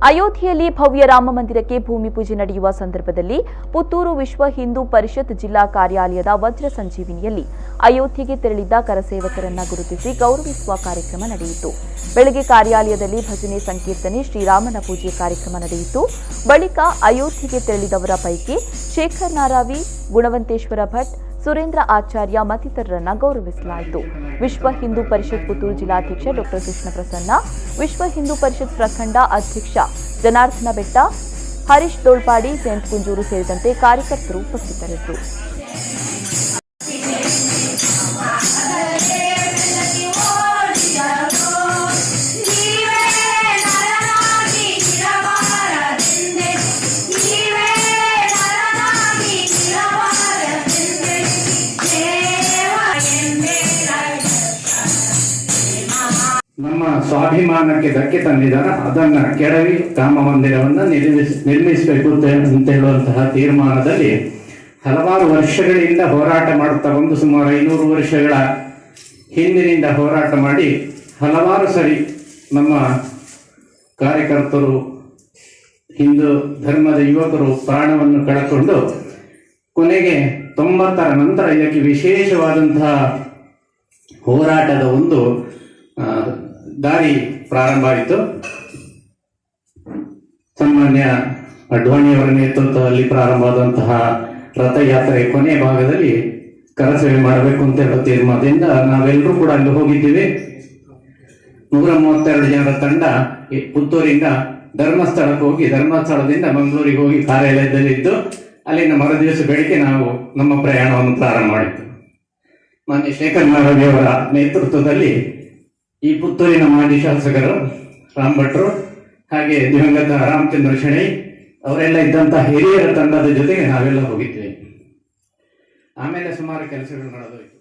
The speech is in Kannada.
ಅಯೋಧ್ಯೆಯಲ್ಲಿ ಭವ್ಯ ರಾಮ ಮಂದಿರಕ್ಕೆ ಭೂಮಿ ಪೂಜೆ ನಡೆಯುವ ಸಂದರ್ಭದಲ್ಲಿ ಪುತ್ತೂರು ವಿಶ್ವ ಹಿಂದೂ ಪರಿಷತ್ ಜಿಲ್ಲಾ ಕಾರ್ಯಾಲಯದ ವಜ್ರ ಸಂಜೀವಿನಿಯಲ್ಲಿ ಅಯೋಧ್ಯೆಗೆ ತೆರಳಿದ್ದ ಕರಸೇವಕರನ್ನ ಗುರುತಿಸಿ ಗೌರವಿಸುವ ಕಾರ್ಯಕ್ರಮ ನಡೆಯಿತು. ಬೆಳಗ್ಗೆ ಕಾರ್ಯಾಲಯದಲ್ಲಿ ಭಜನೆ, ಸಂಕೀರ್ತನೆ, ಶ್ರೀರಾಮನ ಪೂಜೆ ಕಾರ್ಯಕ್ರಮ ನಡೆಯಿತು. ಬಳಿಕ ಅಯೋಧ್ಯೆಗೆ ತೆರಳಿದವರ ಪೈಕಿ ಶೇಖರ್ ನಾರಾವಿ, ಗುಣವಂತೇಶ್ವರ ಭಟ್, ಸುರೇಂದ್ರ ಆಚಾರ್ಯ ಮತ್ತಿತರರನ್ನ ಗೌರವಿಸಲಾಯಿತು. ವಿಶ್ವ ಹಿಂದೂ ಪರಿಷತ್ ಪುತ್ತೂರು ಜಿಲ್ಲಾಧ್ಯಕ್ಷ ಡಾ ಕೃಷ್ಣ ಪ್ರಸನ್ನ, ವಿಶ್ವ ಹಿಂದೂ ಪರಿಷತ್ ಪ್ರಖಂಡ ಅಧ್ಯಕ್ಷ ಜನಾರ್ದನ ಬೆಟ್ಟ, ಹರೀಶ್ ದೋಳ್ಪಾಡಿ, ಜಯಂತ್ ಕುಂಜೂರು ಸೇರಿದಂತೆ ಕಾರ್ಯಕರ್ತರು ಉಪಸ್ಥಿತರಿದ್ದರು. ನಮ್ಮ ಸ್ವಾಭಿಮಾನಕ್ಕೆ ಧಕ್ಕೆ ತಂದಿದ್ದಾರೆ. ಅದನ್ನ ಕೆಡವಿ ರಾಮ ಮಂದಿರವನ್ನು ನಿರ್ಮಿಸಬೇಕು ಅಂತ ಹೇಳುವಂತಹ ತೀರ್ಮಾನದಲ್ಲಿ ಹಲವಾರು ವರ್ಷಗಳಿಂದ ಹೋರಾಟ ಮಾಡುತ್ತಾ ಬಂದು ಸುಮಾರು 500 ವರ್ಷಗಳ ಹಿಂದಿನಿಂದ ಹೋರಾಟ ಮಾಡಿ ಹಲವಾರು ಸರಿ ನಮ್ಮ ಕಾರ್ಯಕರ್ತರು, ಹಿಂದೂ ಧರ್ಮದ ಯುವಕರು ಪ್ರಾಣವನ್ನು ಕಳಕೊಂಡು ಕೊನೆಗೆ 90ರ ನಂತರ ಇದಕ್ಕೆ ವಿಶೇಷವಾದಂತಹ ಹೋರಾಟದ ಒಂದು ದಾರಿ ಪ್ರಾರಂಭ ಆಯಿತು. ಸಾಮಾನ್ಯ ಅಡ್ವಾಣಿಯವರ ನೇತೃತ್ವದಲ್ಲಿ ಪ್ರಾರಂಭವಾದಂತಹ ರಥಯಾತ್ರೆ ಕೊನೆಯ ಭಾಗದಲ್ಲಿ ಕರಸೇವೆ ಮಾಡಬೇಕು ಅಂತ ಹೇಳೋ ತೀರ್ಮಾನದಿಂದ ನಾವೆಲ್ಲರೂ ಕೂಡ ಅಲ್ಲಿ ಹೋಗಿದ್ದೀವಿ. 132 ಜನರ ತಂಡ ಪುತ್ತೂರಿಂದ ಧರ್ಮಸ್ಥಳಕ್ಕೆ ಹೋಗಿ, ಧರ್ಮಸ್ಥಳದಿಂದ ಮಂಗಳೂರಿಗೆ ಹೋಗಿ ಕಾರ್ಯಾಲಯದಲ್ಲಿದ್ದು ಅಲ್ಲಿನ ಮರುದಿವಸ ಬೆಳಿಗ್ಗೆ ನಾವು ನಮ್ಮ ಪ್ರಯಾಣವನ್ನು ಪ್ರಾರಂಭ ಮಾಡಿದ್ದು. ಮಾನ್ಯ ಶೇಖರ್ ನಾರಾವಿಯವರ ನೇತೃತ್ವದಲ್ಲಿ ಈ ಪುತ್ತೂರಿನ ಮಾಜಿ ಶಾಸಕರು ರಾಮ್ ಭಟ್ರು, ಹಾಗೆ ದಿವಂಗತ ರಾಮಚಂದ್ರ ಶೆಣೈ ಅವರೆಲ್ಲ ಇದ್ದಂತಹ ಹಿರಿಯರ ತಂಡದ ಜೊತೆಗೆ ನಾವೆಲ್ಲ ಹೋಗಿದ್ವಿ. ಆಮೇಲೆ ಸುಮಾರು ಕೆಲಸಗಳು ನಡೆದೋಯ್ತು.